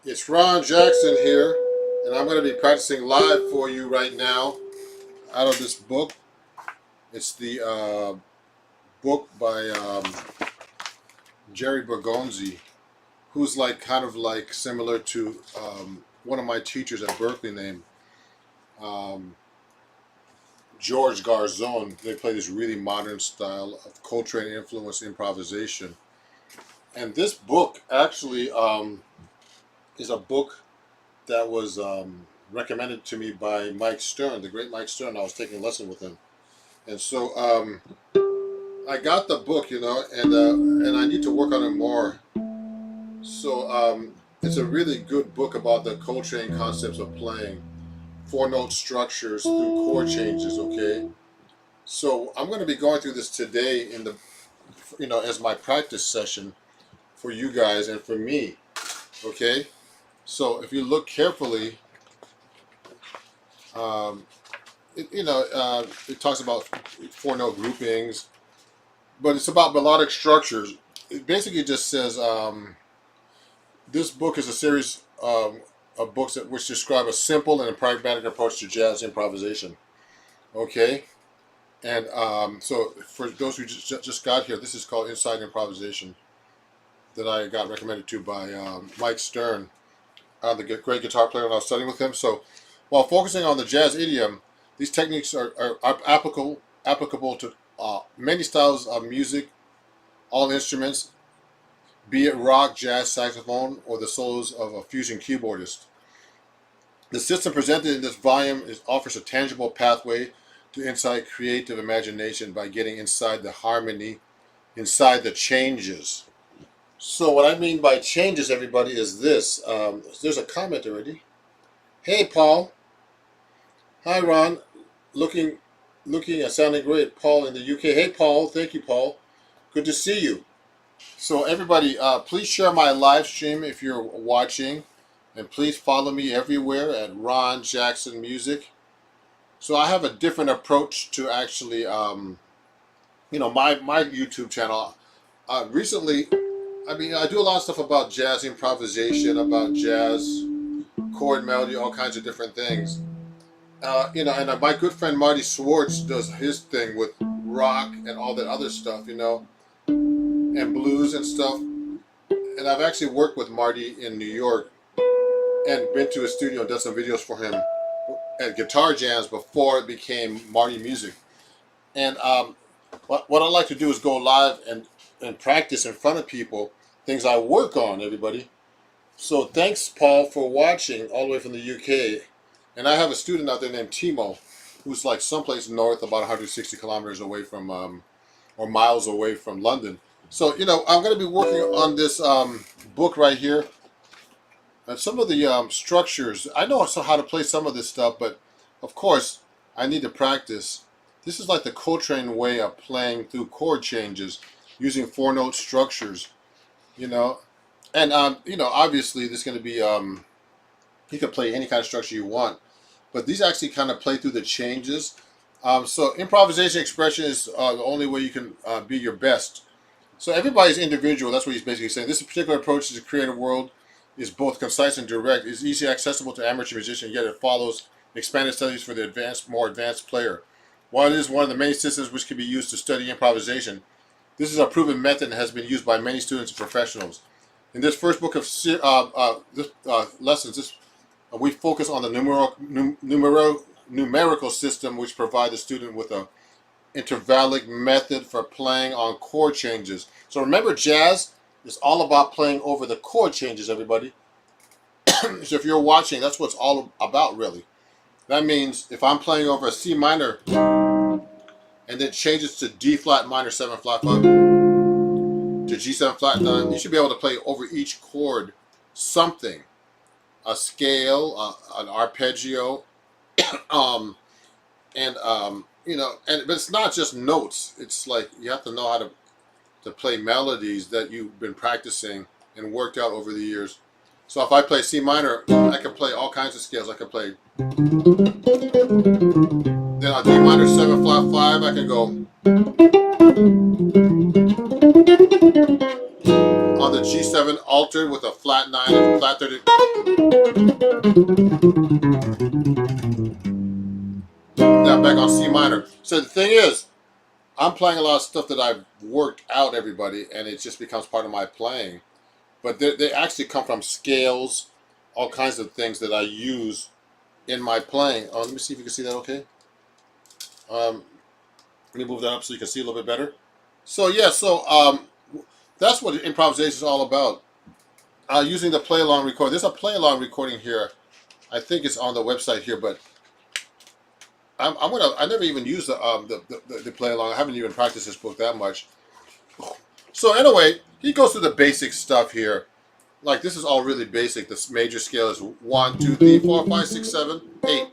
It's Ron Jackson here, and I'm going to be practicing live for you right now out of this book. It's the book by Jerry Bergonzi, who's like kind of like similar to one of my teachers at Berkeley named um, George Garzone. They play this really modern style of Coltrane influenced improvisation. And this book actually is a book that was recommended to me by Mike Stern, the great Mike Stern. I was taking a lesson with him, and so I got the book, and I need to work on it more. So it's a really good book about the Coltrane concepts of playing four-note structures through chord changes. Okay, so I'm going to be going through this today in the, as my practice session for you guys and for me. Okay, so if you look carefully. Um, it talks about four-note groupings, but it's about melodic structures. It basically just says this book is a series of books which describe a simple and pragmatic approach to jazz improvisation. Okay, and so for those who just got here, this is called Inside Improvisation that I got recommended to by Mike Stern, the great guitar player when I was studying with him. So while focusing on the jazz idiom, these techniques are applicable to many styles of music, all instruments, be it rock, jazz, saxophone, or the solos of a fusion keyboardist. The system presented in this volume offers a tangible pathway to insight creative imagination by getting inside the harmony, inside the changes. So what I mean by changes, everybody, is this. There's a comment already. Hey, Paul. Hi, Ron. Looking, sounding great. Paul in the UK. Hey, Paul. Thank you, Paul. Good to see you. So, everybody, please share my live stream if you're watching, and please follow me everywhere at Ron Jackson Music. So, I have a different approach to actually, my YouTube channel. Recently, I do a lot of stuff about jazz improvisation, about jazz chord melody, all kinds of different things. And my good friend Marty Swartz does his thing with rock and all that other stuff, and blues and stuff. And I've actually worked with Marty in New York and been to his studio and done some videos for him at guitar jams before it became Marty Music. And what I like to do is go live and practice in front of people things I work on, everybody. So thanks, Paul, for watching all the way from the UK. And I have a student out there named Timo, who's like someplace north, about 160 kilometers away from, or miles away from London. So, I'm going to be working on this book right here. And some of the structures, I know how to play some of this stuff, but of course, I need to practice. This is like the Coltrane way of playing through chord changes using four-note structures, And, obviously, this is going to be, you can play any kind of structure you want. But these actually kind of play through the changes. So improvisation expression is the only way you can be your best. So everybody's individual. That's what he's basically saying. This particular approach to the creative world is both concise and direct. It's easily accessible to amateur musicians, yet it follows expanded studies for the more advanced player. While it is one of the many systems which can be used to study improvisation, this is a proven method and has been used by many students and professionals. In this first book of lessons, we focus on the numerical system, which provides the student with a intervallic method for playing on chord changes. So remember, jazz is all about playing over the chord changes, everybody. So if you're watching, that's what it's all about, really. That means if I'm playing over a C minor and then changes to D flat minor 7 flat 5 to G7 flat 9, you should be able to play over each chord something. A scale, an arpeggio, but it's not just notes. It's like you have to know how to play melodies that you've been practicing and worked out over the years. So if I play C minor, I can play all kinds of scales. I can play, then on D minor 7 flat 5, I can go. On the G7 altered with a flat 9 and flat 30, Now back on C minor. So the thing is, I'm playing a lot of stuff that I've worked out, everybody, and it just becomes part of my playing. But they actually come from scales, all kinds of things that I use in my playing. Oh, let me see if you can see that okay. Let me move that up so you can see a little bit better. So yeah, that's what improvisation is all about. Using the play along record. There's a play along recording here. I think it's on the website here, but I never even used the play along. I haven't even practiced this book that much. So anyway, he goes through the basic stuff here. Like this is all really basic. This major scale is 1, 2, 3, 4, 5, 6, 7, 8.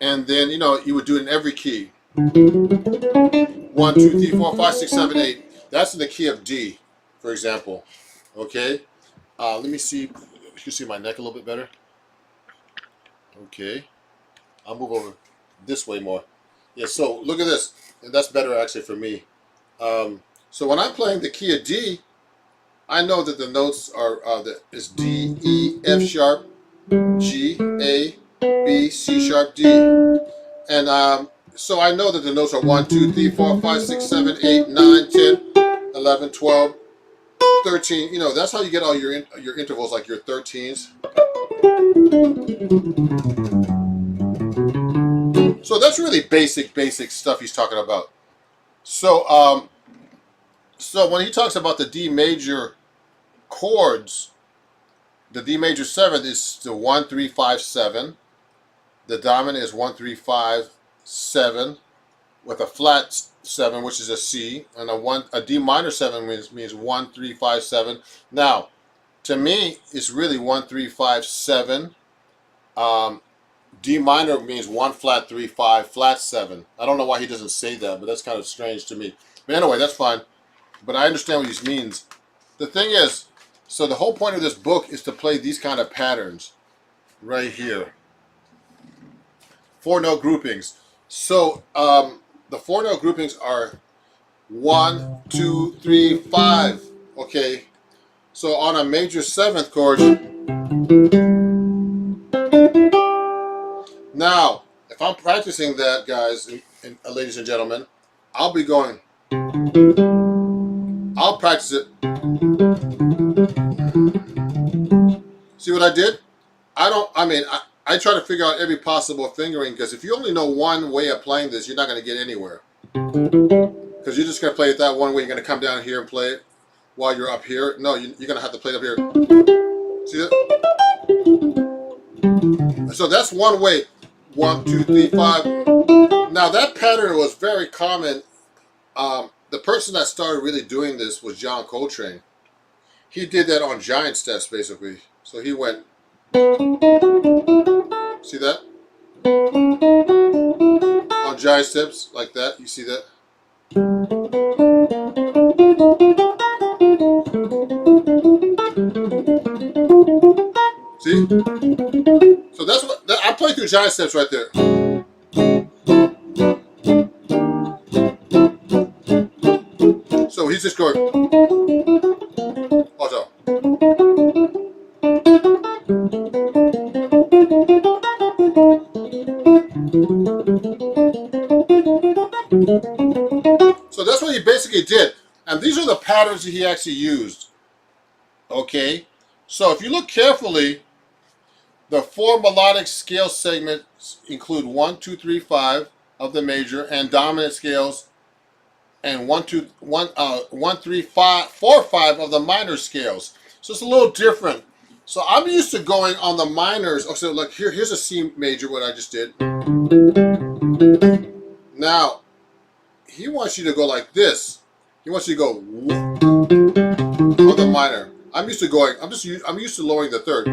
And then, you would do it in every key. 1, 2, 3, 4, 5, 6, 7, 8. That's in the key of D, for example. Okay? Let me see. You can see my neck a little bit better. Okay. I'll move over this way more. Yeah, so look at this. And that's better actually for me. So when I'm playing the key of D, I know that the notes are is D, E, F sharp, G, A, B, C sharp, D. And so I know that the notes are 1, 2, 3, 4, 5, 6, 7, 8, 9, 10, 11, 12, 13. That's how you get all your intervals, like your 13s. So that's really basic stuff he's talking about. So so when he talks about the D major chords, the D major 7th is the 1, 3, 5, 7. The dominant is 1, 3, 5, 7 with a flat 7, which is a C, and a D minor 7 means 1, 3, 5, 7. Now, to me, it's really 1, 3, 5, 7. D minor means 1 flat 3 5 flat 7. I don't know why he doesn't say that, but that's kind of strange to me. But anyway, that's fine. But I understand what he means. The thing is, so the whole point of this book is to play these kind of patterns right here. 4-note groupings. So the 4-note groupings are 1, 2, 3, 5. Okay. So on a major 7th chord. Now, if I'm practicing that, guys and ladies and gentlemen, I'll be going. I'll practice it. See what I did? I try to figure out every possible fingering, because if you only know one way of playing this, you're not going to get anywhere. Because you're just going to play it that one way. You're going to come down here and play it while you're up here. No, you're going to have to play it up here. See that? So that's one way. 1, 2, 3, 5. Now that pattern was very common. The person that started really doing this was John Coltrane. He did that on giant steps, basically. So he went. See that? On giant steps, like that. You see that? See? So that's what I play through giant steps right there. So he's just going. Also. So that's what he basically did. And these are the patterns that he actually used. Okay? So if you look carefully, the 4 melodic scale segments include 1, 2, 3, 5 of the major, and dominant scales, and 1, 3, 5, 4, 5 of the minor scales. So it's a little different. So I'm used to going on the minors. Oh, so look, here's a C major, what I just did. Now, he wants you to go like this. He wants you to go on the minor. I'm used to going. I'm used to lowering the third.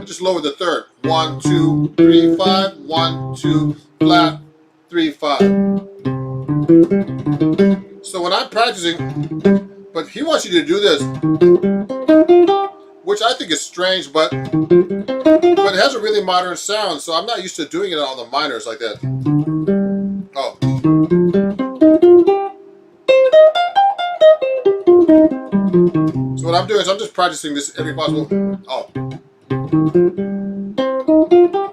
Just lower the third. 1, 2, 3, 5. 1, 2, flat, 3, 5. So when I'm practicing, but he wants you to do this, which I think is strange, but it has a really modern sound. So I'm not used to doing it on the minors like that. Oh. So what I'm doing is I'm just practicing this every possible. Oh.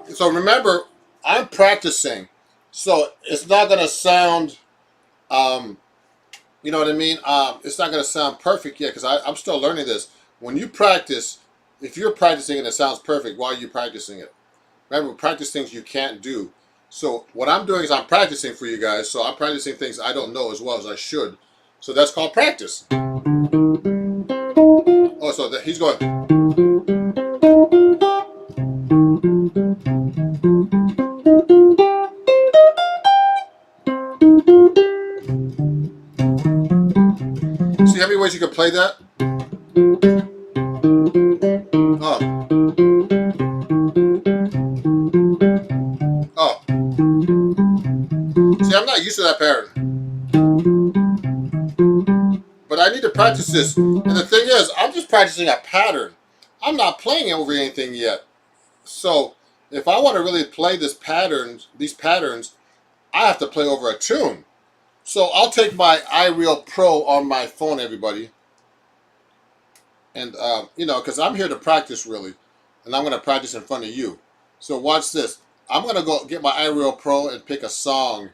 So remember, I'm practicing. So it's not going to sound, you know what I mean? It's not going to sound perfect yet because I'm still learning this. When you practice, if you're practicing and it sounds perfect, why are you practicing it? Remember, practice things you can't do. So what I'm doing is I'm practicing for you guys. So I'm practicing things I don't know as well as I should. So that's called practice. Oh, so he's going. See how many ways you can play that? Oh. Oh. See, I'm not used to that pattern. But I need to practice this. And the thing is, I'm just practicing a pattern. I'm not playing over anything yet. So if I want to really play these patterns, I have to play over a tune. So I'll take my iReal Pro on my phone, everybody. And, you know, because I'm here to practice, really. And I'm going to practice in front of you. So watch this. I'm going to go get my iReal Pro and pick a song.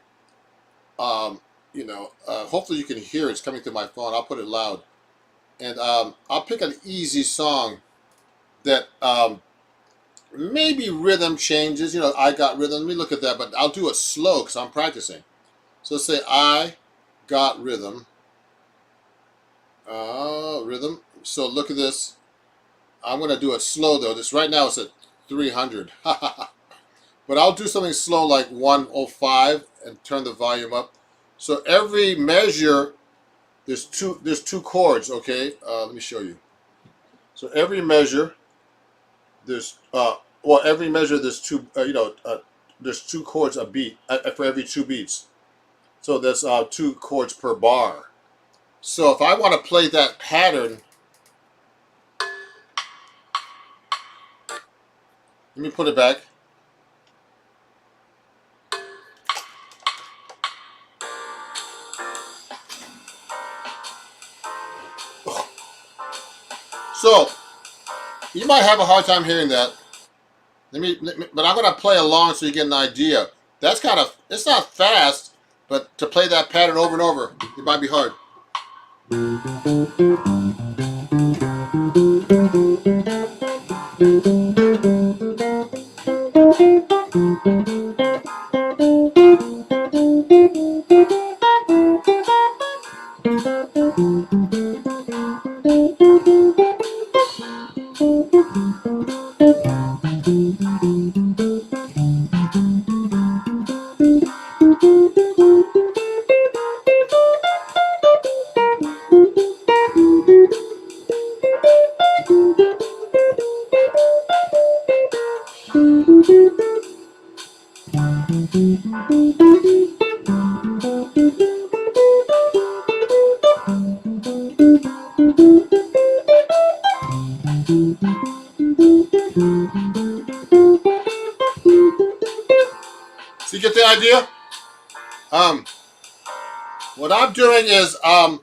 You know, hopefully you can hear it. It's coming through my phone. I'll put it loud. And I'll pick an easy song that maybe rhythm changes. You know, I got rhythm. Let me look at that. But I'll do it slow because I'm practicing. So let's say I got rhythm. Rhythm. So look at this. I'm going to do it slow, though. This right now it's at 300. But I'll do something slow like 105 and turn the volume up. So every measure, there's two chords, okay? Let me show you. So every measure, there's every measure there's two there's two chords a beat for every two beats. So that's two chords per bar. So if I want to play that pattern, let me put it back. So you might have a hard time hearing that. But I'm going to play along so you get an idea. That's kind of, it's not fast, but to play that pattern over and over, it might be hard. So you get the idea? What I'm doing is I'm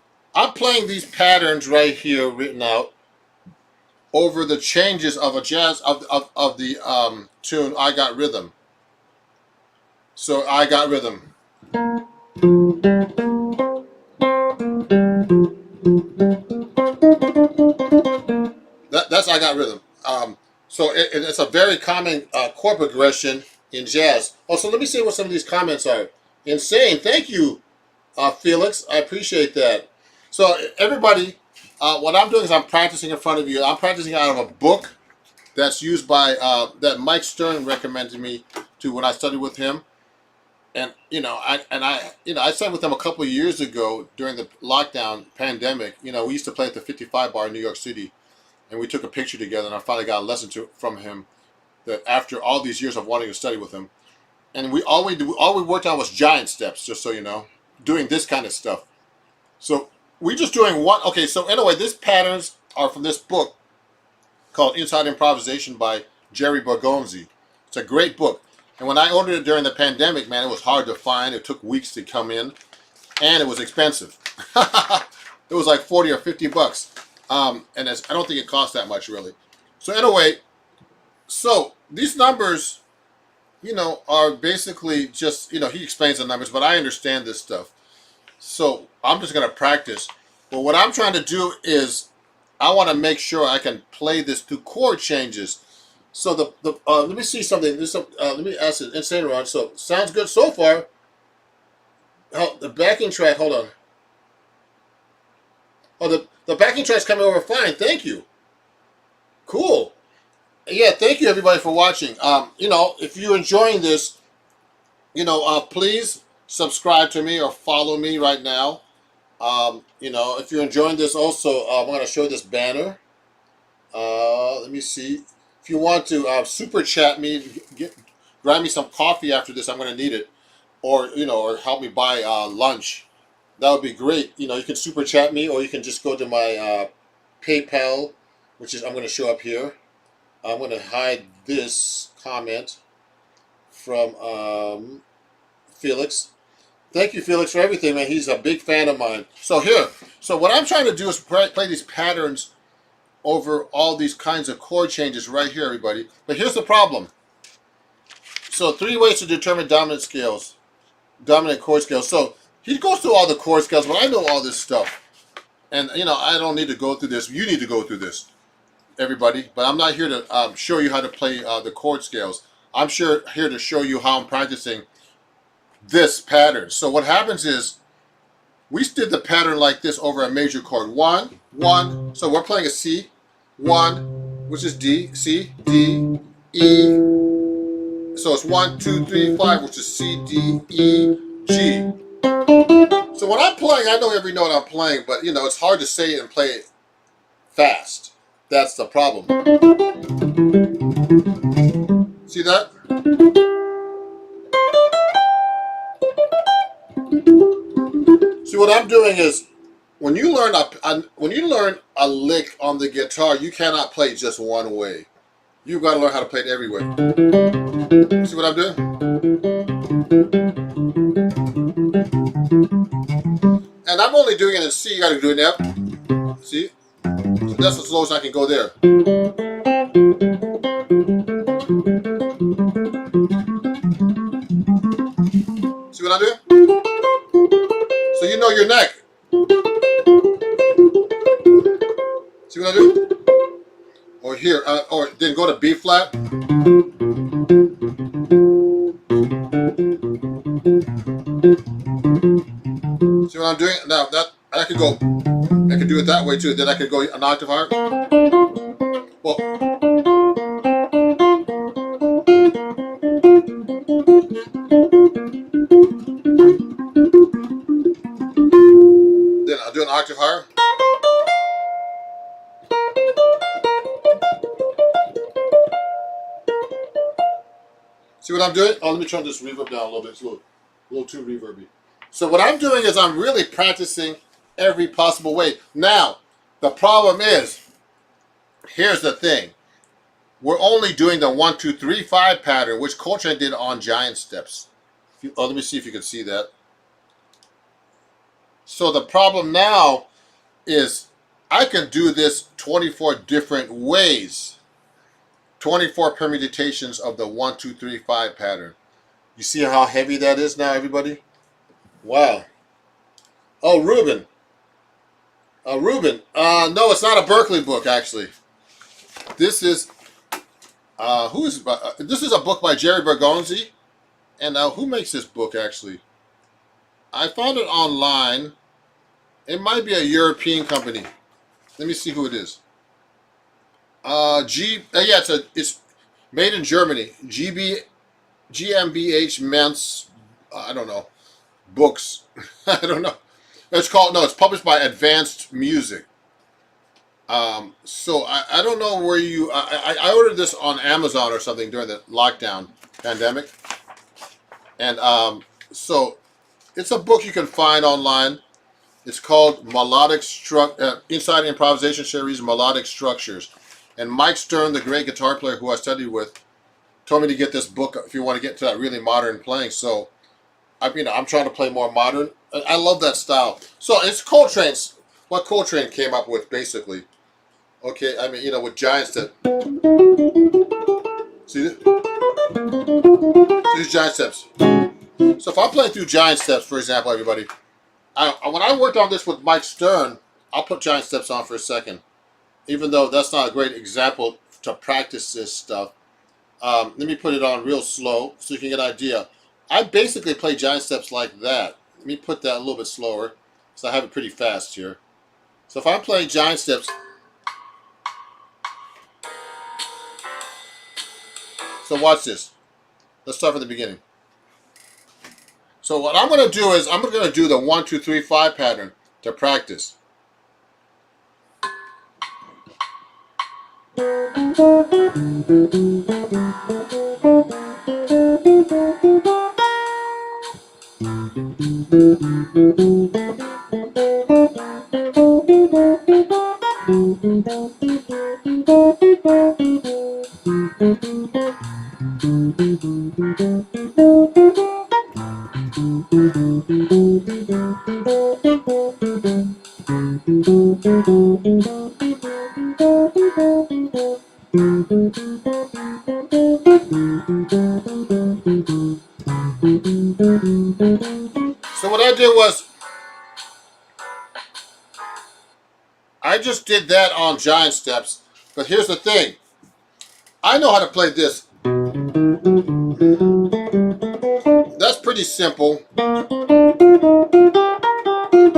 playing these patterns right here written out over the changes of a jazz of the tune I Got Rhythm. So I Got Rhythm. That's I Got Rhythm. So it's a very common chord progression in jazz. Oh, so let me see what some of these comments are. Insane. Thank you, Felix. I appreciate that. So everybody, what I'm doing is I'm practicing in front of you. I'm practicing out of a book that's used by that Mike Stern recommended me to when I studied with him. And I studied with him a couple of years ago during the lockdown pandemic. You know, we used to play at the 55 bar in New York City, and we took a picture together. And I finally got a lesson from him that after all these years of wanting to study with him, and all we worked on was giant steps, just so you know, doing this kind of stuff. So we're just doing one. Okay, so anyway, these patterns are from this book called Inside Improvisation by Jerry Bergonzi. It's a great book. And when I ordered it during the pandemic, man, it was hard to find. It took weeks to come in, and it was expensive. It was like 40 or 50 bucks. And I don't think it costs that much really. So anyway, so these numbers, are basically just, he explains the numbers, but I understand this stuff. So I'm just going to practice. But what I'm trying to do is I want to make sure I can play this through chord changes. So let me see something. Let me ask it. Insane Ron. So sounds good so far. Oh, the backing track. Hold on. Oh, the backing track's coming over fine. Thank you. Cool. Yeah, thank you everybody for watching. If you're enjoying this, please subscribe to me or follow me right now. If you're enjoying this, also I'm going to show this banner. Let me see. If you want to super chat me, grab me some coffee after this. I'm going to need it, or help me buy lunch. That would be great. You can super chat me, or you can just go to my PayPal, which is I'm going to show up here. I'm going to hide this comment from Felix. Thank you, Felix, for everything, man. He's a big fan of mine. So what I'm trying to do is play these patterns over all these kinds of chord changes right here, everybody. But here's the problem. So 3 ways to determine dominant chord scales. So he goes through all the chord scales, but I know all this stuff. And, I don't need to go through this. You need to go through this, everybody. But I'm not here to show you how to play the chord scales. I'm here to show you how I'm practicing this pattern. So what happens is we did the pattern like this over a major chord. 1, 1. So we're playing a C. 1, which is D, C, D, E. So it's 1, 2, 3, 5, which is C, D, E, G. So when I'm playing, I know every note I'm playing, but it's hard to say it and play it fast. That's the problem. See that? See, what I'm doing is when you learn a lick on the guitar, you cannot play just one way. You've got to learn how to play it every way. See what I'm doing? And I'm only doing it in C. You got to do it in F. See? So that's as low as I can go there. See what I'm doing? So you know your neck. See what I do? Or here, or then go to B flat. See what I'm doing? Now I could do it that way too. Then I could go an octave higher. Well, then I'll do an octave higher. See what I'm doing? Oh, let me turn this reverb down a little bit. It's a little too reverby. So what I'm doing is I'm really practicing every possible way. Now, the problem is, here's the thing. We're only doing the 1, 2, 3, 5 pattern, which Coltrane did on giant steps. Let me see if you can see that. So the problem now is I can do this 24 different ways. 24 permutations of the 1, 2, 3, 5 pattern. You see how heavy that is now, everybody? Wow. Oh, Ruben. Ruben. No, it's not a Berkeley book, actually. This is, this is a book by Jerry Bergonzi. And who makes this book, actually? I found it online. It might be a European company. Let me see who it is. It's made in Germany. GmbH Mentz, I don't know, books. I don't know. It's published by Advanced Music. So I don't know where I ordered this on Amazon or something during the lockdown pandemic. And so it's a book you can find online. It's called Inside Improvisation Series, Melodic Structures. And Mike Stern, the great guitar player who I studied with, told me to get this book if you want to get to that really modern playing. So, I'm trying to play more modern. I love that style. So it's Coltrane's, what Coltrane came up with, basically. Okay, I mean, you know, with giant steps. See, these giant steps. So if I'm playing through giant steps, for example, everybody, when I worked on this with Mike Stern, I'll put giant steps on for a second, even though that's not a great example to practice this stuff. Let me put it on real slow so you can get an idea. I basically play giant steps like that. Let me put that a little bit slower, so I have it pretty fast here. So if I'm playing giant steps, so watch this. Let's start from the beginning. So what I'm going to do is I'm going to do the 1, 2, 3, 5 pattern to practice. So what I did was, I just did that on giant steps, but here's the thing. I know how to play this. That's pretty simple.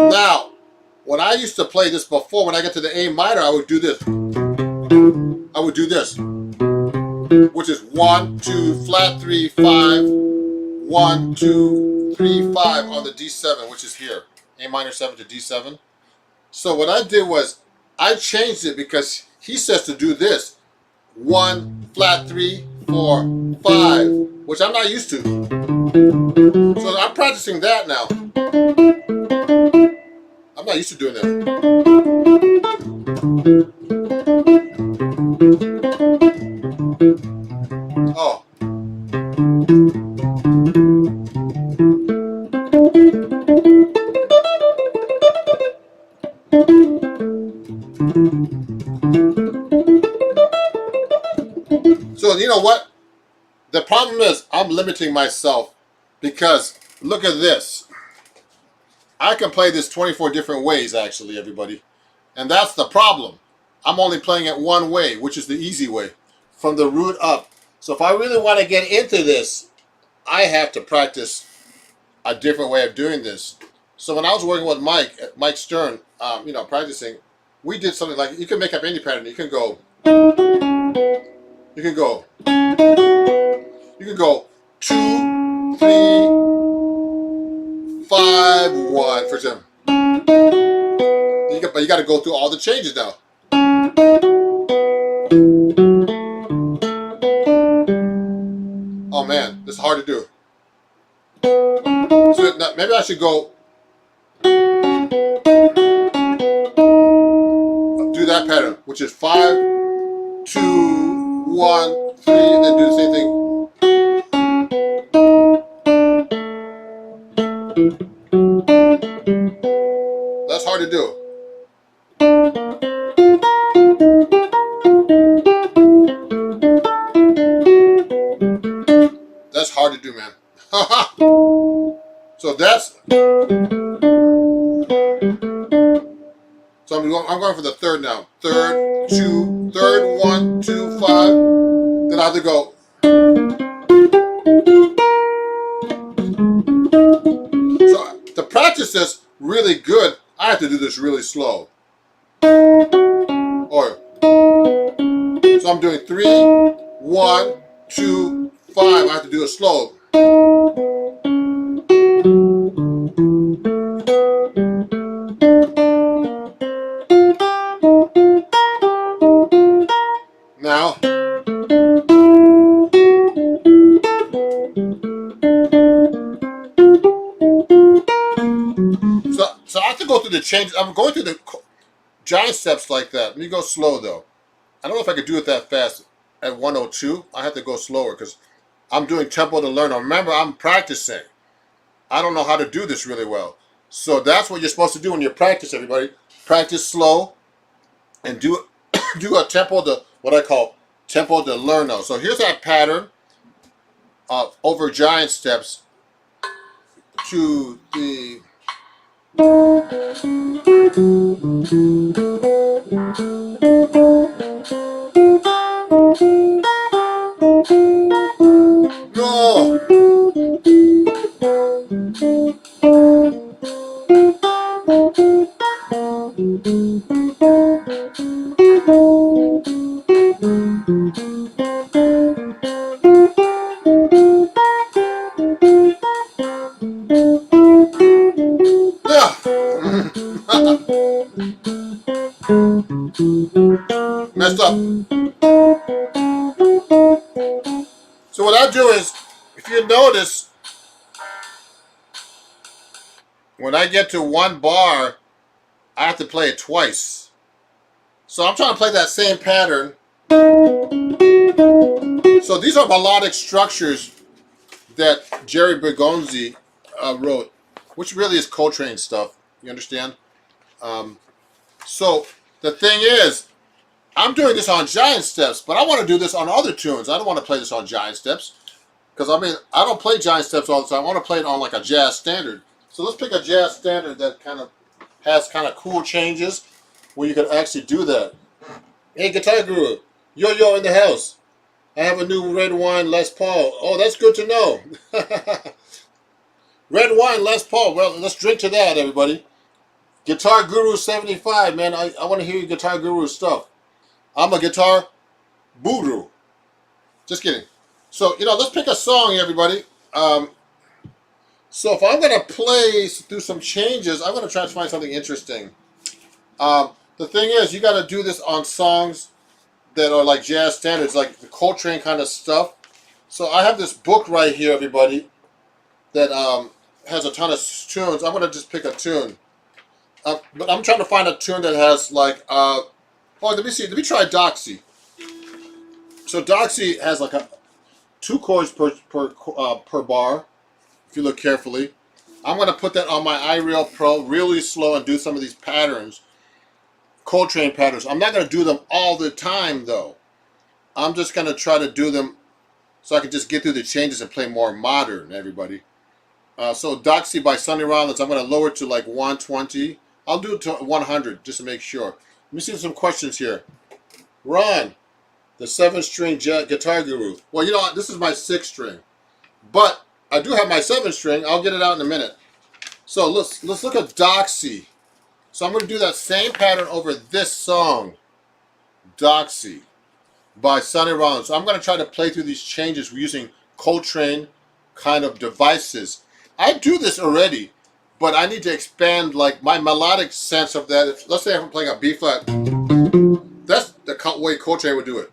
Now, when I used to play this before, when I get to the A minor, I would do this. I would do this, which is 1, 2, flat 3, 5, 1, 2, 3, 5 on the D7, which is here. A minor 7 to D7. So what I did was, I changed it because he says to do this. 1, flat 3, 4, 5, which I'm not used to. So I'm practicing that now. I'm not used to doing that. Oh. So you know what? The problem is I'm limiting myself because look at this. I can play this 24 different ways actually, everybody. And that's the problem. I'm only playing it one way, which is the easy way, from the root up. So if I really want to get into this, I have to practice a different way of doing this. So when I was working with Mike Stern, you know, practicing, we did something like, you can make up any pattern. You can go 2, 3, 5, 1, for example. But you got to go through all the changes now. Oh man, this is hard to do. So maybe I should go do that pattern, which is 5, 2, 1, 3, and then do the same thing. That's hard to do. That's hard to do, man. So that's. So I'm going for the third now. Third, 2, third, 1, 2, 5. Then I have to go. So to practice this really good, I have to do this really slow. Or so I'm doing 3, 1, 2, 5. I have to do it slow. Now, so I have to go through the changes. I'm going through the giant steps like that. Let me go slow though. I don't know if I could do it that fast at 102. I have to go slower because I'm doing tempo to learn. Remember, I'm practicing. I don't know how to do this really well. So that's what you're supposed to do when you practice, everybody. Practice slow and do it do a tempo de what I call tempo de lerno. So here's that pattern over giant steps. 2, 3. No. Messed up. So what I do is, if you notice, when I get to one bar, I have to play it twice. So I'm trying to play that same pattern. So these are melodic structures that Jerry Bergonzi wrote, which really is Coltrane stuff. You understand? So the thing is, I'm doing this on giant steps, but I want to do this on other tunes. I don't want to play this on giant steps because I don't play giant steps all the time. I want to play it on like a jazz standard. So let's pick a jazz standard that kind of has kind of cool changes where you can actually do that. Hey, Guitar Guru, yo in the house. I have a new red wine Les Paul. Oh, that's good to know. Red wine Les Paul. Well, let's drink to that, everybody. Guitar Guru 75, man. I want to hear your Guitar Guru stuff. I'm a guitar guru. Just kidding. So, let's pick a song, everybody. So if I'm going to play through some changes, I'm going to try to find something interesting. The thing is, you got to do this on songs that are like jazz standards, like the Coltrane kind of stuff. So I have this book right here, everybody, that has a ton of tunes. I'm going to just pick a tune. But I'm trying to find a tune that has like, let me see. Let me try Doxy. So Doxy has like 2 chords per bar, if you look carefully. I'm going to put that on my iReal Pro really slow and do some of these patterns, Coltrane patterns. I'm not going to do them all the time, though. I'm just going to try to do them so I can just get through the changes and play more modern, everybody. So Doxy by Sonny Rollins, I'm going to lower it to like 120. I'll do it to 100 just to make sure. Let me see some questions here. Ron, the 7-string Guitar Guru. Well, this is my 6-string. But I do have my 7-string. I'll get it out in a minute. So let's look at Doxy. So I'm going to do that same pattern over this song, Doxy, by Sonny Rollins. So I'm going to try to play through these changes using Coltrane kind of devices. I do this already, but I need to expand like my melodic sense of that. Let's say I'm playing a B flat. That's the way Coltrane would do it.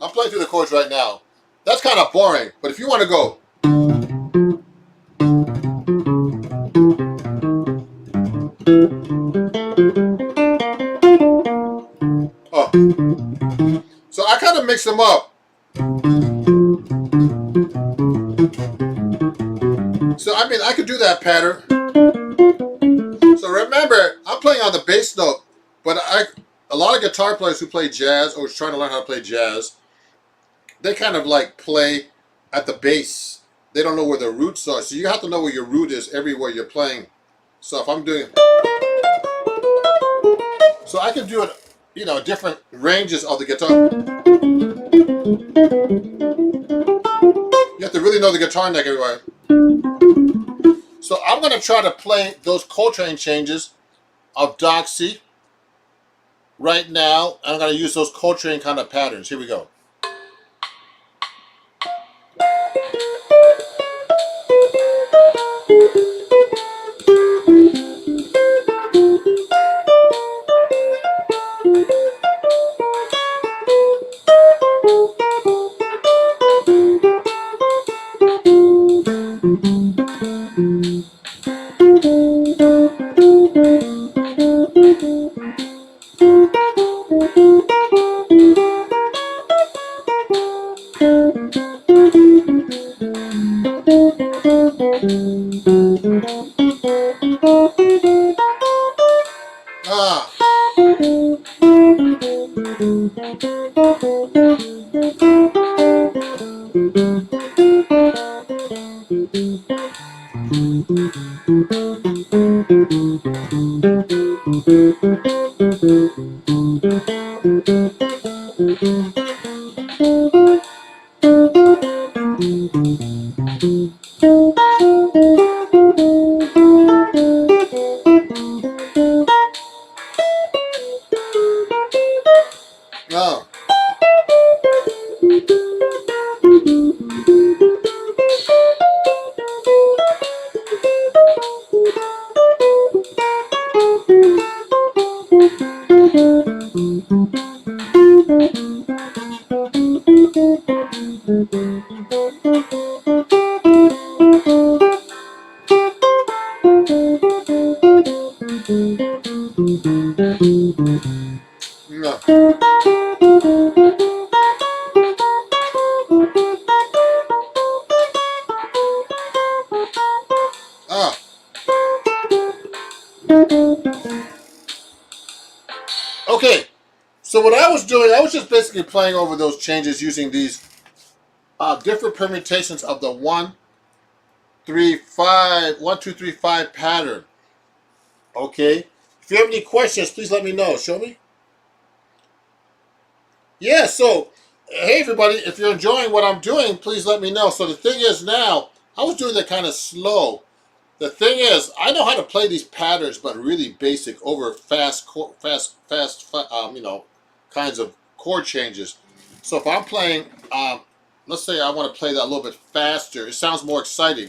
I'm playing through the chords right now. That's kind of boring, but if you want to go. Oh. So I kind of mix them up. So I could do that pattern. So remember, I'm playing on the bass note, but a lot of guitar players who play jazz or trying to learn how to play jazz, they kind of like play at the bass. They don't know where their roots are. So you have to know where your root is everywhere you're playing. So if I'm doing, so I can do it, different ranges of the guitar. You have to really know the guitar neck, everybody. So I'm going to try to play those Coltrane changes of Doxy right now. I'm going to use those Coltrane kind of patterns. Here we go. Oh. No. Ah. Okay. So what I was doing, I was just basically playing over those changes using these different permutations of the 1, 2, 3, 5 pattern. Okay. If you have any questions, please let me know. Show me. Yeah. So, hey everybody, if you're enjoying what I'm doing, please let me know. So the thing is now, I was doing that kind of slow. The thing is, I know how to play these patterns, but really basic over fast, kinds of chord changes. So if I'm playing, let's say I want to play that a little bit faster, it sounds more exciting.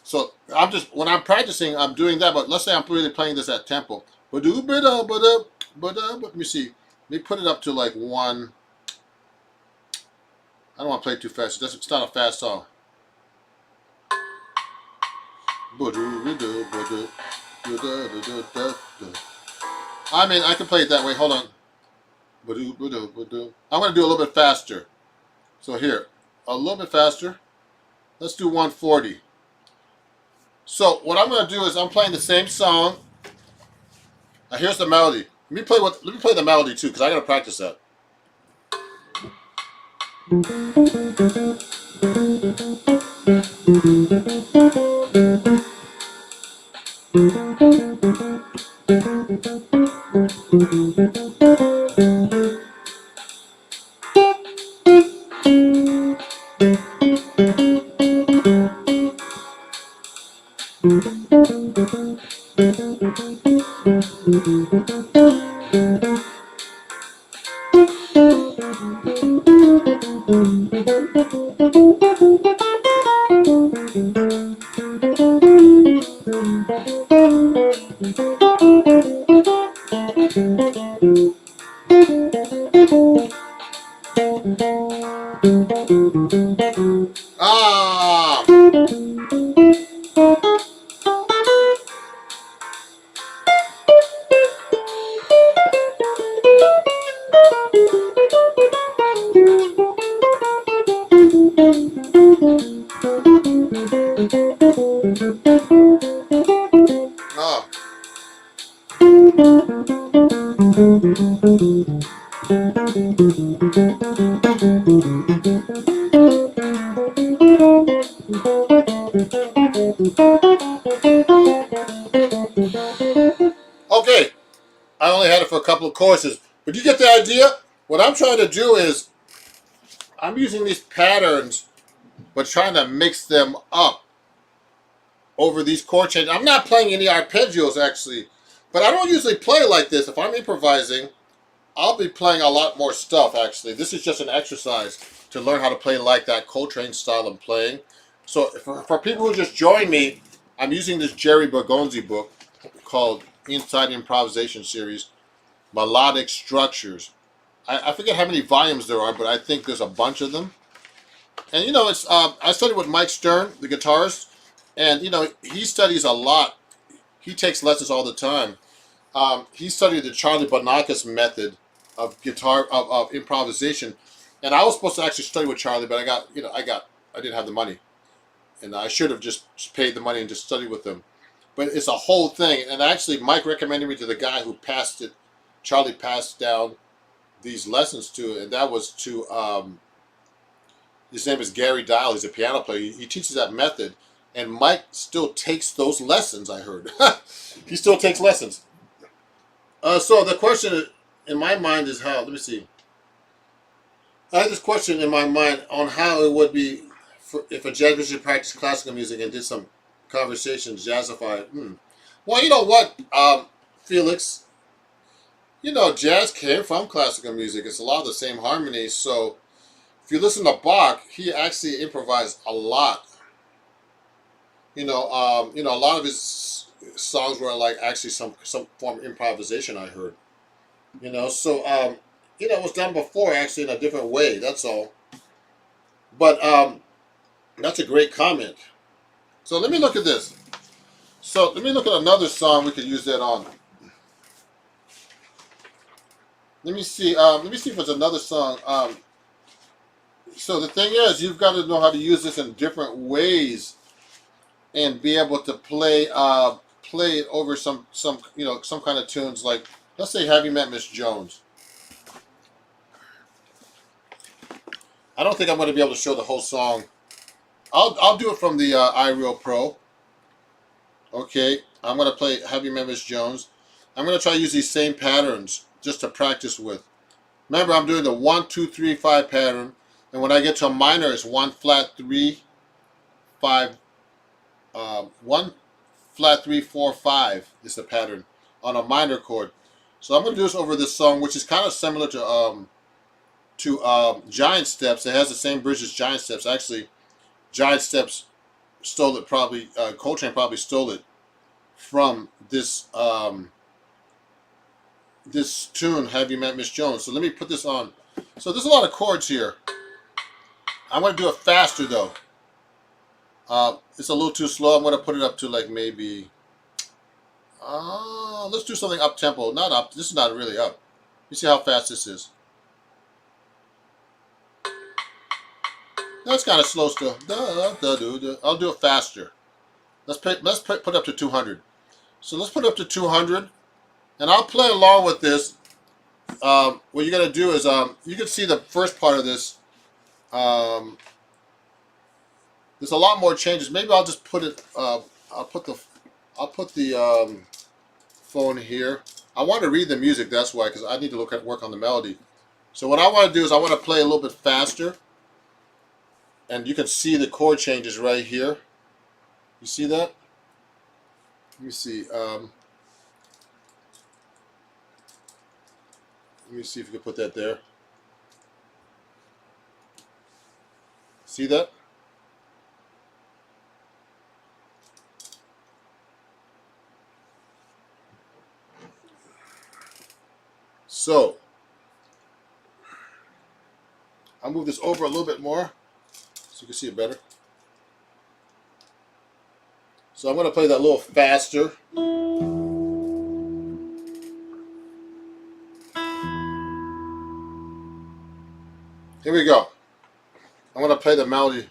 So I'm just when I'm practicing, I'm doing that. But let's say I'm really playing this at tempo. Let me see. Let me put it up to like 1. I don't want to play it too fast. It's not a fast song. I mean, I can play it that way. Hold on. I'm going to do a little bit faster. So here, a little bit faster. Let's do 140. So what I'm going to do is I'm playing the same song. Here's the melody. Let me play the melody too, because I got to practice that. Ah. Ah. Okay, I only had it for a couple of courses, but you get the idea? What I'm trying to do is I'm using these patterns, but trying to mix them up over these chord changes. I'm not playing any arpeggios actually, but I don't usually play like this. If I'm improvising, I'll be playing a lot more stuff actually. This is just an exercise to learn how to play like that Coltrane style of playing. So for people who just joined me, I'm using this Jerry Bergonzi book called Inside Improvisation Series, Melodic Structures. I forget how many volumes there are, but I think there's a bunch of them. And it's I studied with Mike Stern, the guitarist, and he studies a lot. He takes lessons all the time. He studied the Charlie Bonakis method of guitar of improvisation, and I was supposed to actually study with Charlie, but I didn't have the money, and I should have just paid the money and just studied with him. But it's a whole thing, and actually Mike recommended me to the guy who passed it. Charlie passed down these lessons to, and that was to his name is Gary Dial. He's a piano player. He teaches that method, And Mike still takes those lessons, I heard. He still takes lessons. So the question in my mind is how, let me see. I had this question in my mind on how it would be if a jazz musician practiced classical music and did some conversations, jazzify. Well, you know what, Felix? You know, jazz came from classical music. It's a lot of the same harmonies. So if you listen to Bach, he actually improvised a lot. A lot of his songs were like actually some form of improvisation. I heard. So it was done before actually in a different way. That's all. But that's a great comment. So let me look at this. So let me look at another song we could use that on. Let me see. Let me see if it's another song. So the thing is, you've got to know how to use this in different ways, and be able to play it over some kind of tunes. Like, let's say, "Have You Met Miss Jones?" I don't think I'm going to be able to show the whole song. I'll do it from the iReal Pro. Okay, I'm going to play "Have You Met Miss Jones?" I'm going to try to use these same patterns just to practice with. Remember, I'm doing the 1, 2, 3, 5 pattern, and when I get to a minor, it's 1 flat 3, 5. 1 flat 3, 4, 5 is the pattern on a minor chord. So I'm going to do this over this song, which is kind of similar to Giant Steps. It has the same bridge as Giant Steps. Actually, Giant Steps stole it probably. Coltrane probably stole it from this this tune, "Have You Met Miss Jones?" So let me put this on. So there's a lot of chords here. I'm going to do it faster though. It's a little too slow. I'm going to put it up to like maybe. Let's do something up tempo. Not up. This is not really up. You see how fast this is. That's kind of slow still. I'll do it faster. Let's put up to 200. So let's put up to 200, and I'll play along with this. What you're gonna do is you can see the first part of this. There's a lot more changes. Maybe I'll just put it. I'll put the phone here. I want to read the music. That's why, because I need to work on the melody. So what I want to do is I want to play a little bit faster. And you can see the chord changes right here. You see that? Let me see. Let me see if you can put that there. See that? So I'll move this over a little bit more so you can see it better. So I'm going to play that a little faster. Here we go. I'm going to play the melody.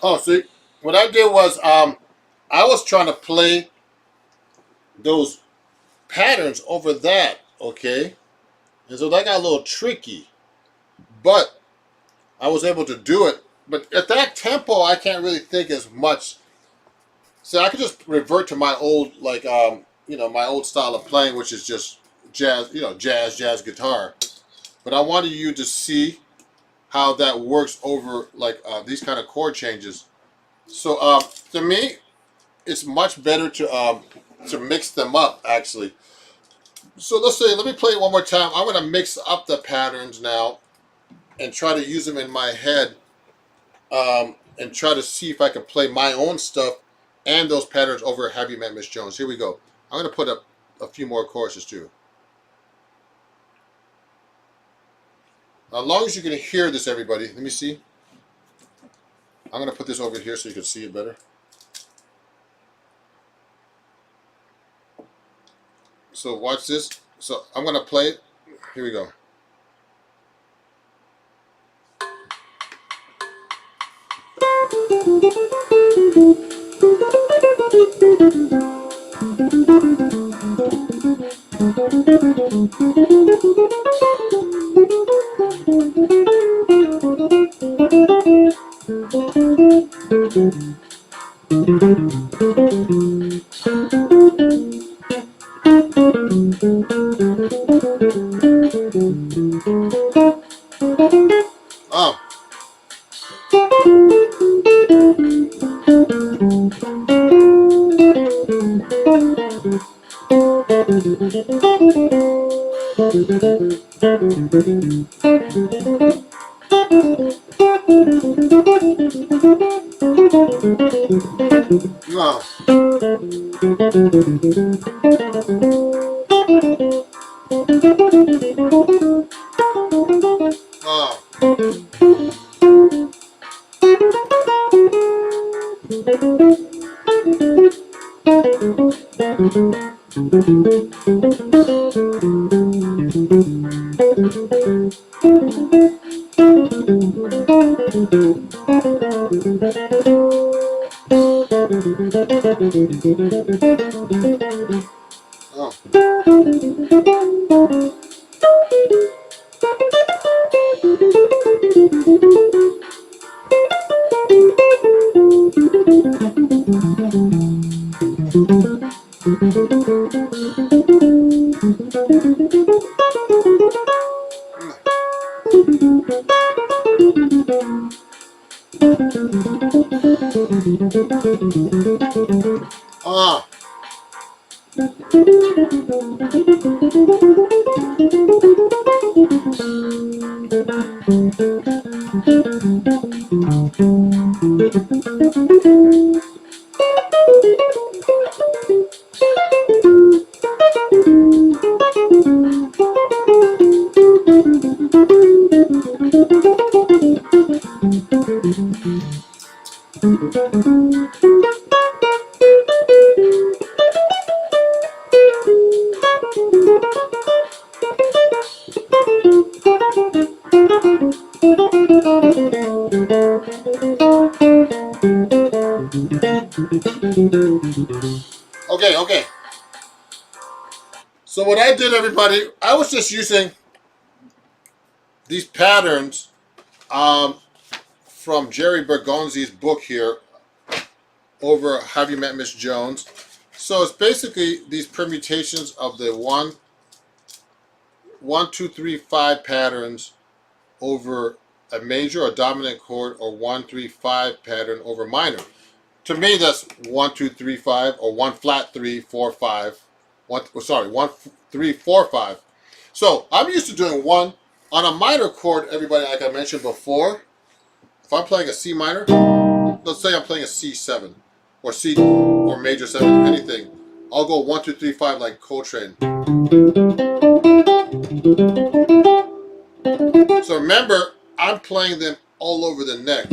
Oh, see, what I did was I was trying to play those patterns over that, okay? And so that got a little tricky, but I was able to do it. But at that tempo, I can't really think as much. So I could just revert to my old, like, my old style of playing, which is just jazz, jazz guitar. But I wanted you to see how that works over, like, these kind of chord changes. So to me, it's much better to mix them up, actually. So let me play it one more time. I'm going to mix up the patterns now and try to use them in my head, and try to see if I can play my own stuff and those patterns over Have You Met Miss Jones. Here we go. I'm going to put up a few more choruses too. Now, as long as you can hear this, everybody, let me see. I'm going to put this over here so you can see it better. So watch this. So I'm going to play it. Here we go. Oh. Oh. Oh. Ah. Okay. So what I did, everybody, I was just using these patterns from Jerry Bergonzi's book here over Have You Met Miss Jones. So it's basically these permutations of the 1, 2, 3, 5 patterns over a major or dominant chord, or 1, 3, 5 pattern over minor. To me, that's 1, 2, 3, 5, or 1 flat 3, 4, 5. 1, 3, 4, 5. So I'm used to doing 1 on a minor chord, everybody, like I mentioned before. If I'm playing a C minor, let's say I'm playing a C7. or C or major 7, anything. I'll go 1, 2, 3, 5 like Coltrane. So remember, I'm playing them all over the neck.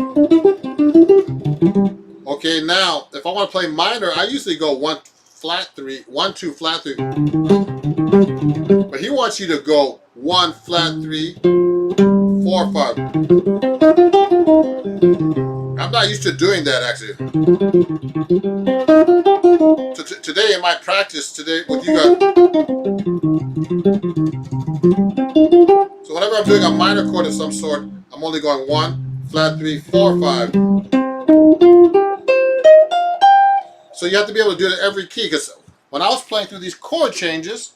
Okay, now if I want to play minor, I usually go 1 flat 3, 1 2 flat 3. But he wants you to go 1 flat 3, 4 5. I'm not used to doing that actually. So today in my practice today with you guys. So whenever I'm doing a minor chord of some sort, I'm only going 1 flat 3, 4 5. So you have to be able to do it at every key, because when I was playing through these chord changes,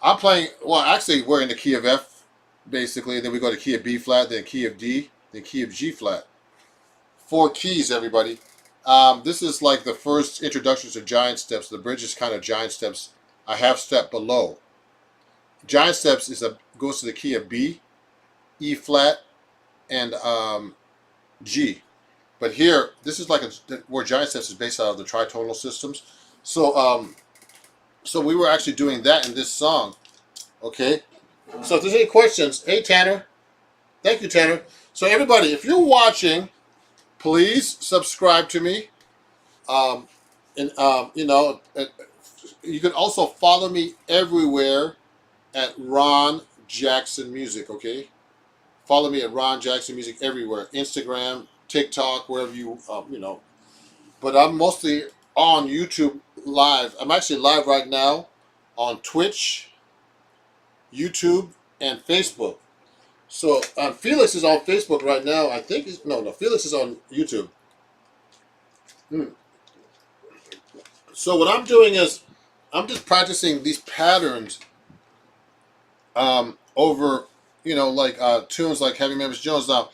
I'm playing, well, actually we're in the key of F, basically, then we go to key of B flat, then key of D, then key of G flat. 4 keys, everybody. This is like the first introduction to giant steps. The bridge is kind of giant steps, a half step below. Giant steps goes to the key of B, E flat, and G. But here, this is like where giant steps is based out of the tritonal systems. So, so we were actually doing that in this song. Okay. So if there's any questions, hey Tanner, thank you Tanner. So everybody, if you're watching, please subscribe to me. And you know, you can also follow me everywhere at Ron Jackson Music. Okay. Follow me at Ron Jackson Music everywhere. Instagram, TikTok, wherever you know. But I'm mostly on YouTube live. I'm actually live right now on Twitch, YouTube, and Facebook. So Felix is on Facebook right now. I think no, Felix is on YouTube. So what I'm doing is I'm just practicing these patterns over, you know, like tunes like Heavy Members Jones. Now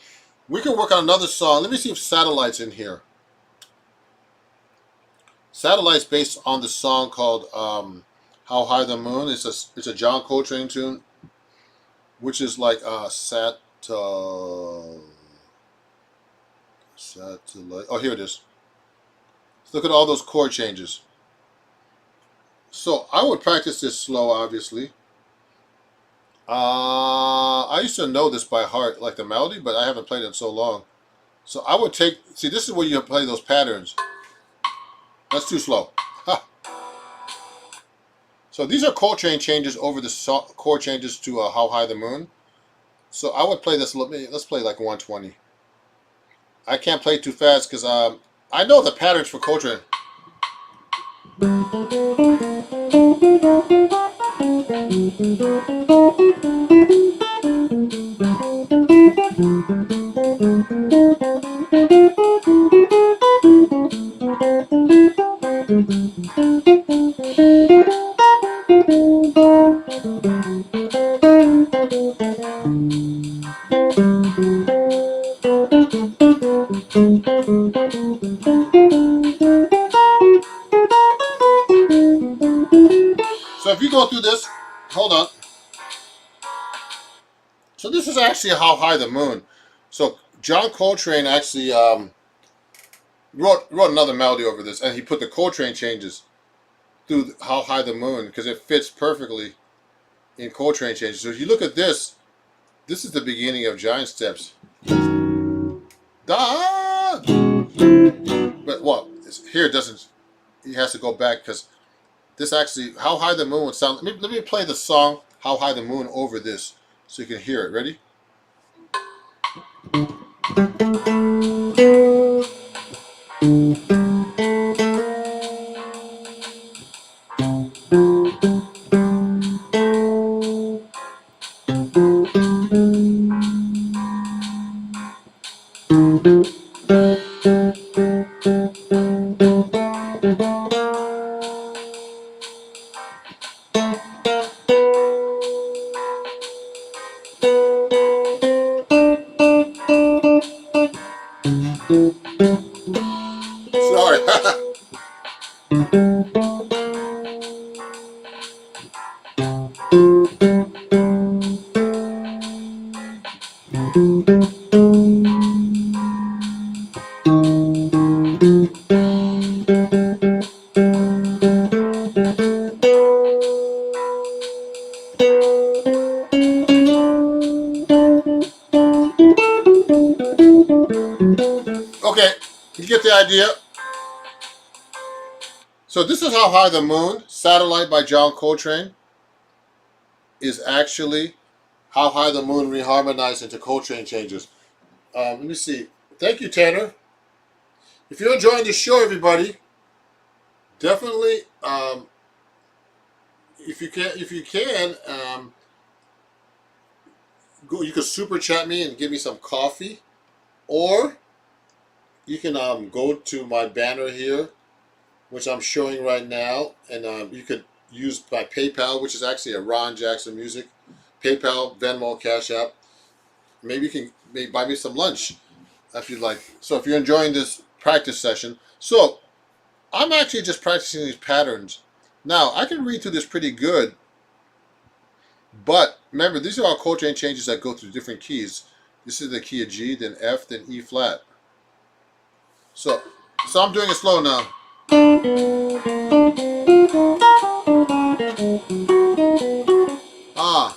we can work on another song. Let me see if Satellite's in here. Satellite's based on the song called How High the Moon. It's a John Coltrane tune, which is like satellite. Oh, here it is. Look at all those chord changes. So I would practice this slow, obviously. I used to know this by heart, like the melody, but I haven't played it in so long. So I would see, this is where you play those patterns. That's too slow. So these are Coltrane changes over the chord changes to How High the Moon. So I would play this, let's play like 120. I can't play too fast because I know the patterns for Coltrane. So if you go through this, hold on. So this is actually How High the Moon. So John Coltrane actually wrote another melody over this, and he put the Coltrane changes through How High the Moon because it fits perfectly in Coltrane changes. So if you look at this is the beginning of giant steps. Da! But well, here it doesn't. He has to go back because this actually, How High the Moon would sound. Let me play the song How High the Moon over this so you can hear it. Ready? So idea? So this is How High the Moon, Satellite by John Coltrane, is actually How High the Moon reharmonized into Coltrane changes. Let me see. Thank you, Tanner. If you're enjoying the show, everybody, definitely, if you can, go. You can super chat me and give me some coffee, or you can go to my banner here, which I'm showing right now, and you could use my PayPal, which is actually a Ron Jackson Music. PayPal, Venmo, Cash App. Maybe you can buy me some lunch if you'd like. So if you're enjoying this practice session, so I'm actually just practicing these patterns. Now I can read through this pretty good, but remember these are all Coltrane changes that go through different keys. This is the key of G, then F, then E flat. So I'm doing it slow now. Ah.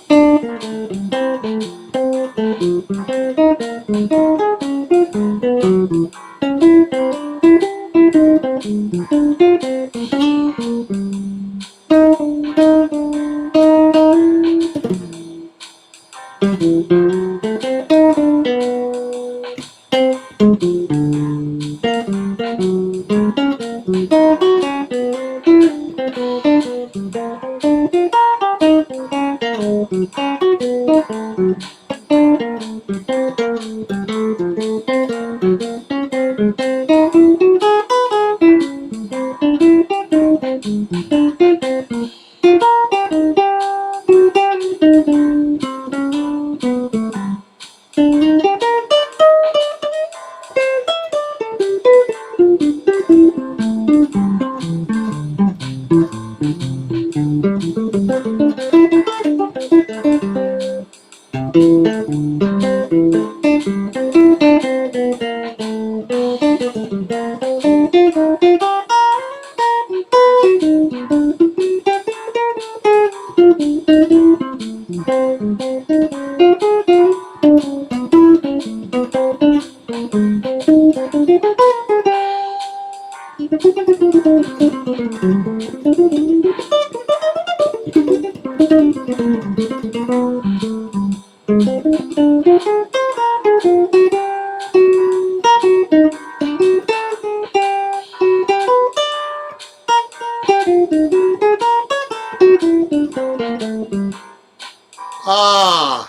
Ah.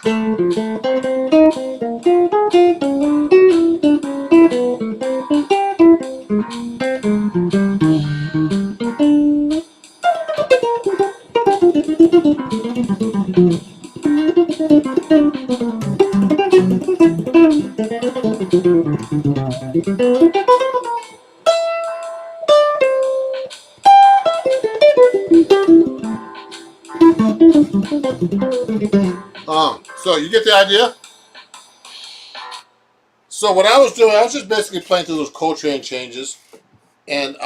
So you get the idea? So what I was doing, I was just basically playing through those Coltrane changes, and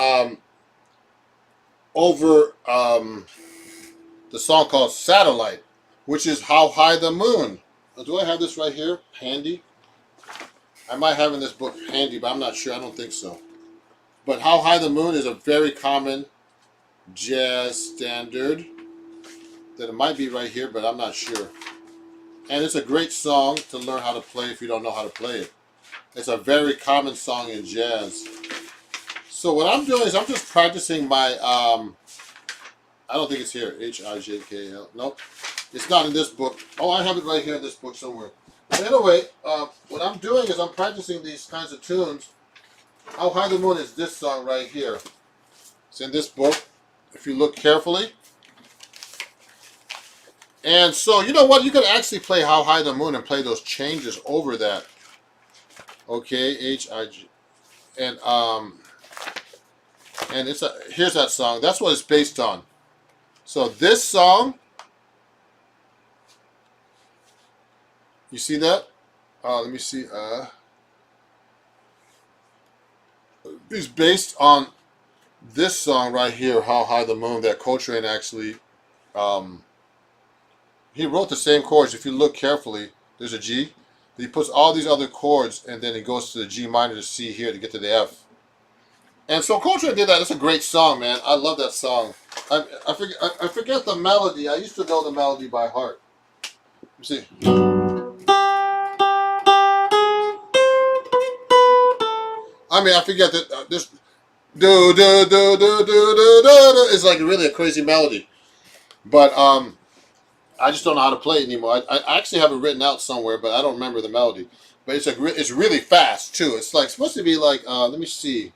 over the song called Satellite, which is How High the Moon. Do I have this right here handy? I might have in this book handy, but I'm not sure. I don't think so. But How High the Moon is a very common jazz standard that it might be right here, but I'm not sure. And it's a great song to learn how to play if you don't know how to play it. It's a very common song in jazz. So what I'm doing is I'm just practicing my, I don't think it's here, H-I-J-K-L. Nope, it's not in this book. Oh, I have it right here in this book somewhere. But anyway, what I'm doing is I'm practicing these kinds of tunes. How High the Moon is this song right here. It's in this book, if you look carefully. And so, you know what? You can actually play How High the Moon and play those changes over that. Okay, H-I-G. And it's here's that song. That's what it's based on. So this song, you see that? Let me see. It's based on this song right here, How High the Moon, that Coltrane actually, he wrote the same chords. If you look carefully, there's a G. He puts all these other chords, and then he goes to the G minor to C here to get to the F. And so Coltrane did that. It's a great song, man. I love that song. I forget the melody. I used to know the melody by heart. You see. I mean, I forget that this do do do do do do do is like really a crazy melody, but I just don't know how to play it anymore. I actually have it written out somewhere, but I don't remember the melody. But it's really fast too. It's like supposed to be like let me see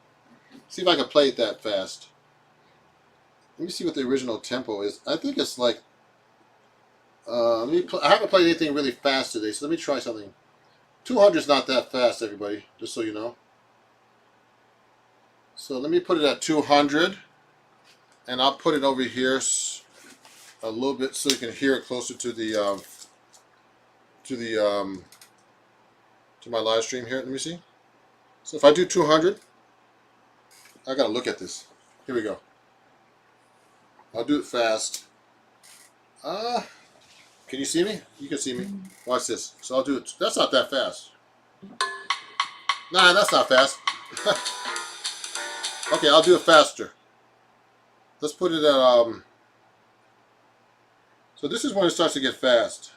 if I can play it that fast. Let me see what the original tempo is. I think it's like I haven't played anything really fast today, so let me try something. 200 is not that fast, everybody. Just so you know. So let me put it at 200, and I'll put it over here a little bit so you can hear it closer to the to my live stream here. Let me see. So if I do 200, I gotta look at this. Here we go. I'll do it fast. Can you see me? You can see me. Watch this. So I'll do it. That's not that fast. Nah, that's not fast. Okay, I'll do it faster. Let's put it at so this is when it starts to get fast.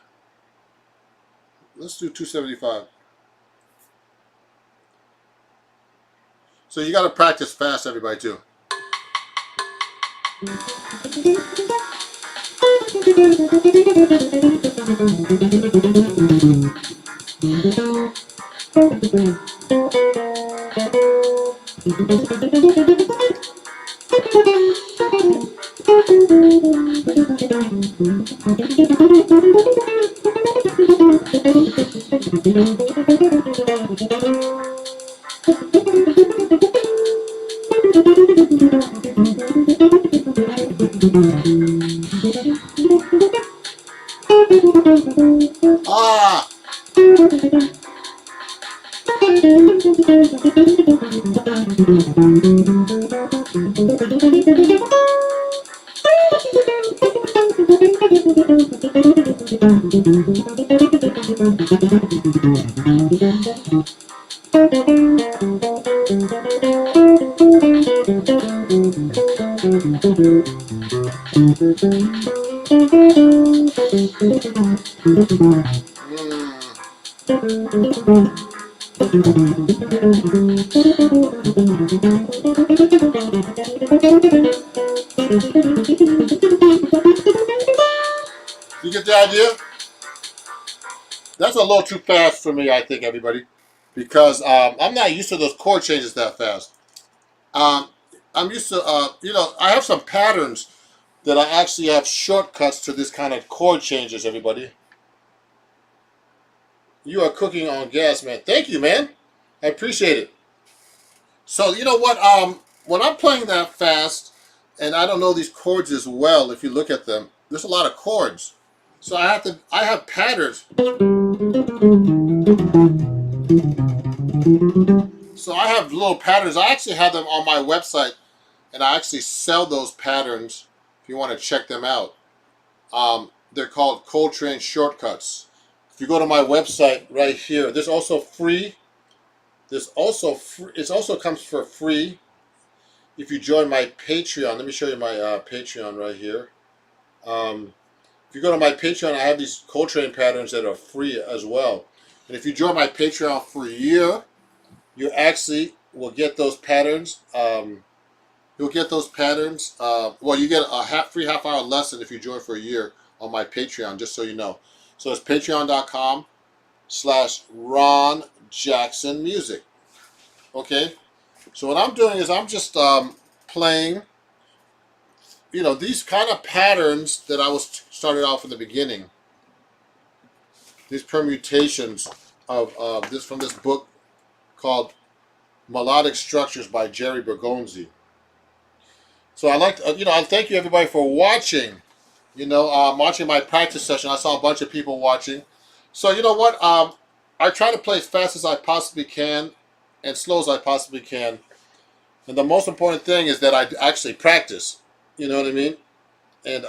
Let's do 275. So you got to practice fast, everybody, too. Ah! You get the idea? That's a little too fast for me, I think, everybody, because I'm not used to those chord changes that fast. I'm used to, I have some patterns that I actually have shortcuts to this kind of chord changes, everybody. You are cooking on gas, man. Thank you, man. I appreciate it. So, you know what? When I'm playing that fast, and I don't know these chords as well, if you look at them, there's a lot of chords. So I have patterns. So I have little patterns. I actually have them on my website, and I actually sell those patterns if you want to check them out. They're called Coltrane Shortcuts. If you go to my website right here, there's also free. There's also free. It also comes for free if you join my Patreon. Let me show you my Patreon right here. If you go to my Patreon, I have these Coltrane patterns that are free as well. And if you join my Patreon for a year, you actually will get those patterns. You'll get those patterns. Well, you get a free half-hour lesson if you join for a year on my Patreon, just so you know. So it's patreon.com/Ron Jackson Music. Okay? So what I'm doing is I'm just playing, these kind of patterns that I was started off in the beginning. These permutations of this from this book called Melodic Structures by Jerry Bergonzi. So I like, I thank you everybody for watching. Watching my practice session. I saw a bunch of people watching. So you know what? I try to play as fast as I possibly can, and slow as I possibly can. And the most important thing is that I actually practice. You know what I mean? And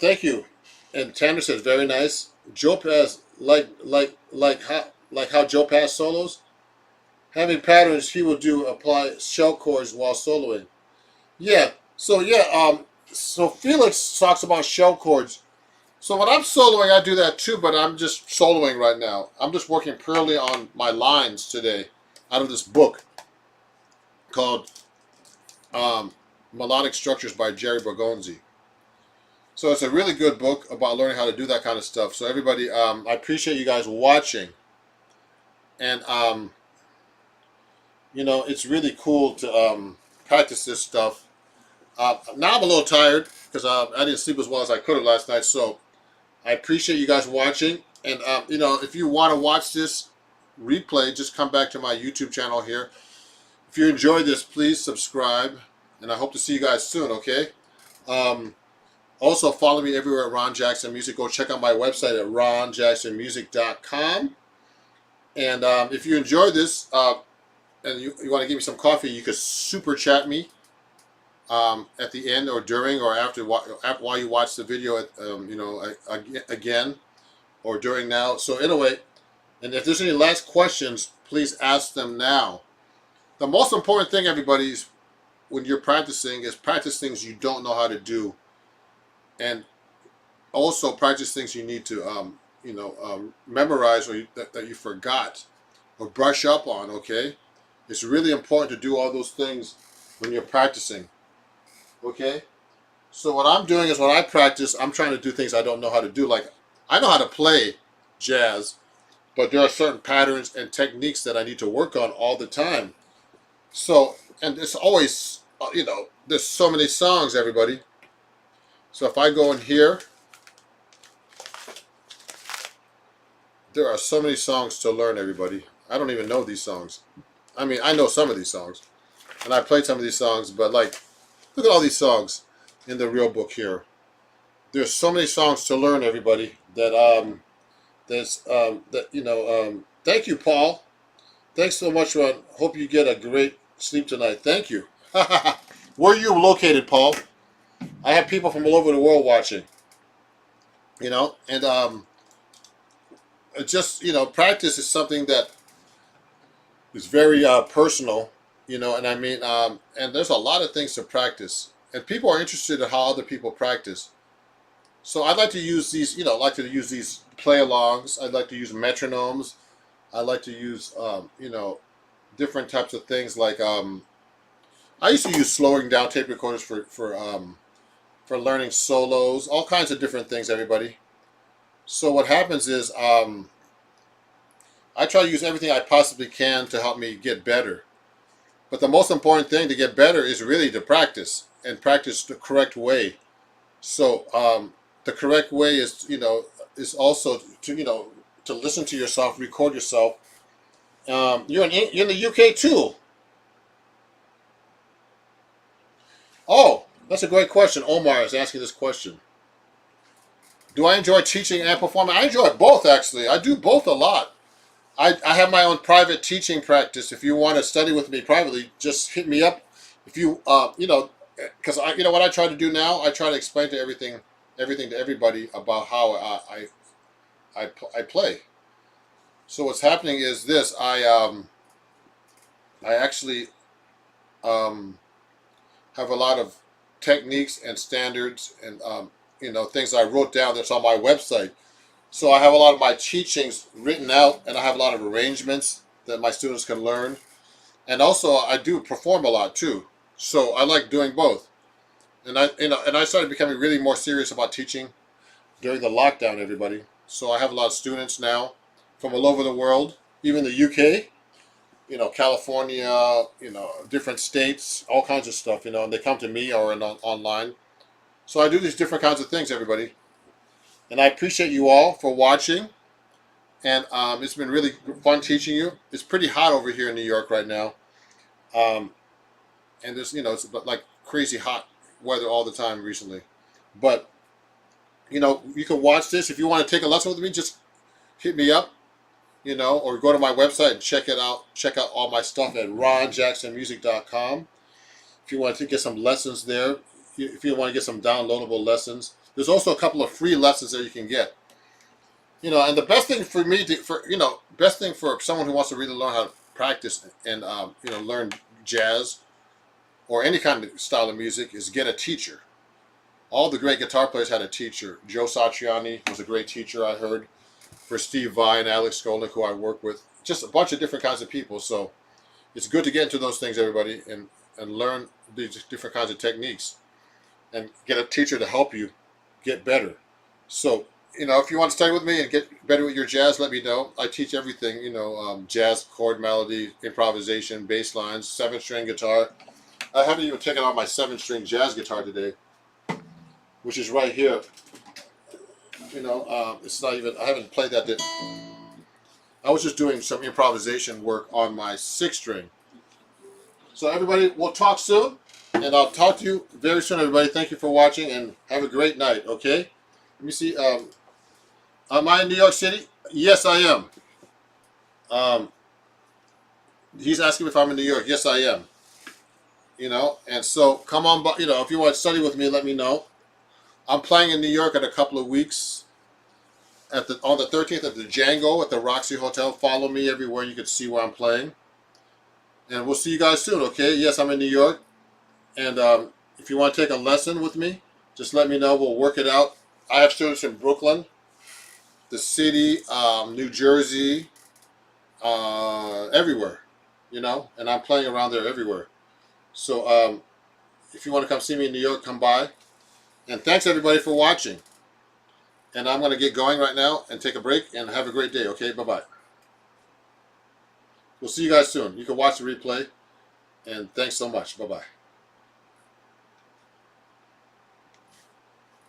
thank you. And Tanner says very nice. Joe Pass like how Joe Pass solos. having patterns, he will do apply shell chords while soloing. Yeah. So yeah. So Felix talks about shell chords. So when I'm soloing, I do that too, but I'm just soloing right now. I'm just working purely on my lines today, out of this book called Melodic Structures by Jerry Bergonzi. So it's a really good book about learning how to do that kind of stuff. So everybody, I appreciate you guys watching, and it's really cool to practice this stuff. Now I'm a little tired because I didn't sleep as well as I could have last night. So I appreciate you guys watching, and if you want to watch this replay, just come back to my YouTube channel here. If you enjoyed this, please subscribe, and I hope to see you guys soon. Okay. Also, follow me everywhere at Ron Jackson Music. Go check out my website at ronjacksonmusic.com. And if you enjoyed this and you want to give me some coffee, you could super chat me at the end or during or after while you watch the video, again or during now. So anyway, and if there's any last questions, please ask them now. The most important thing, everybody, is when you're practicing is practice things you don't know how to do. And also practice things you need to, memorize or that you forgot or brush up on, okay? It's really important to do all those things when you're practicing, okay? So what I'm doing is when I practice, I'm trying to do things I don't know how to do. Like, I know how to play jazz, but there are certain patterns and techniques that I need to work on all the time. So, and it's always, there's so many songs, everybody. So if I go in here, there are so many songs to learn, everybody. I don't even know these songs. I mean, I know some of these songs, and I played some of these songs, but like, look at all these songs in the real book here. There's so many songs to learn, everybody. Thank you, Paul. Thanks so much, Ron. Hope you get a great sleep tonight. Thank you. Where are you located, Paul? I have people from all over the world watching, and practice is something that is very personal, and I mean, and there's a lot of things to practice, and people are interested in how other people practice. So I'd like to use these, these play-alongs. I'd like to use metronomes. I like to use, different types of things like, I used to use slowing down tape recorders for learning solos, all kinds of different things, everybody. So what happens is I try to use everything I possibly can to help me get better. But the most important thing to get better is really to practice, and practice the correct way. So the correct way is, is also to listen to yourself, record yourself. You're in the UK too. Oh, that's a great question. Omar is asking this question. Do I enjoy teaching and performing? I enjoy both, actually. I do both a lot. I have my own private teaching practice. If you want to study with me privately, just hit me up. If you, because what I try to do now, I try to explain to everything to everybody about how I play. So what's happening is this: I actually have a lot of techniques and standards and things I wrote down that's on my website. So I have a lot of my teachings written out, and I have a lot of arrangements that my students can learn. And also I do perform a lot too. So I like doing both. And I started becoming really more serious about teaching during the lockdown, everybody. So I have a lot of students now from all over the world, even the UK, California, different states, all kinds of stuff, and they come to me or online. So I do these different kinds of things, everybody. And I appreciate you all for watching. And it's been really fun teaching you. It's pretty hot over here in New York right now. And there's, it's like crazy hot weather all the time recently. But, you can watch this. If you want to take a lesson with me, just hit me up, or go to my website and check it out. Check out all my stuff at ronjacksonmusic.com. If you want to get some lessons there, if you want to get some downloadable lessons, there's also a couple of free lessons that you can get. And the best thing for me best thing for someone who wants to really learn practice and learn jazz or any kind of style of music is get a teacher. All the great guitar players had a teacher. Joe Satriani was a great teacher, I heard, for Steve Vai and Alex Skolnick, who I work with. Just a bunch of different kinds of people. So it's good to get into those things, everybody, and learn these different kinds of techniques and get a teacher to help you get better. So, if you want to study with me and get better with your jazz, let me know. I teach everything, jazz, chord melody, improvisation, bass lines, 7-string guitar. I haven't even taken out my 7-string jazz guitar today, which is right here. It's not even, I haven't played that. I was just doing some improvisation work on my 6-string. So everybody, we'll talk soon, and I'll talk to you very soon, everybody. Thank you for watching, and have a great night, okay? Let me see. Am I in New York City? Yes, I am. He's asking if I'm in New York. Yes, I am. And so come on, if you want to study with me, let me know. I'm playing in New York in a couple of weeks. On the 13th at the Django at the Roxy Hotel. Follow me everywhere. You can see where I'm playing. And we'll see you guys soon, okay? Yes, I'm in New York. And if you want to take a lesson with me, just let me know. We'll work it out. I have students in Brooklyn, the city, New Jersey, everywhere, and I'm playing around there everywhere. So if you want to come see me in New York, come by. And thanks, everybody, for watching. And I'm going to get going right now and take a break, and have a great day, okay? Bye-bye. We'll see you guys soon. You can watch the replay, and thanks so much. Bye-bye.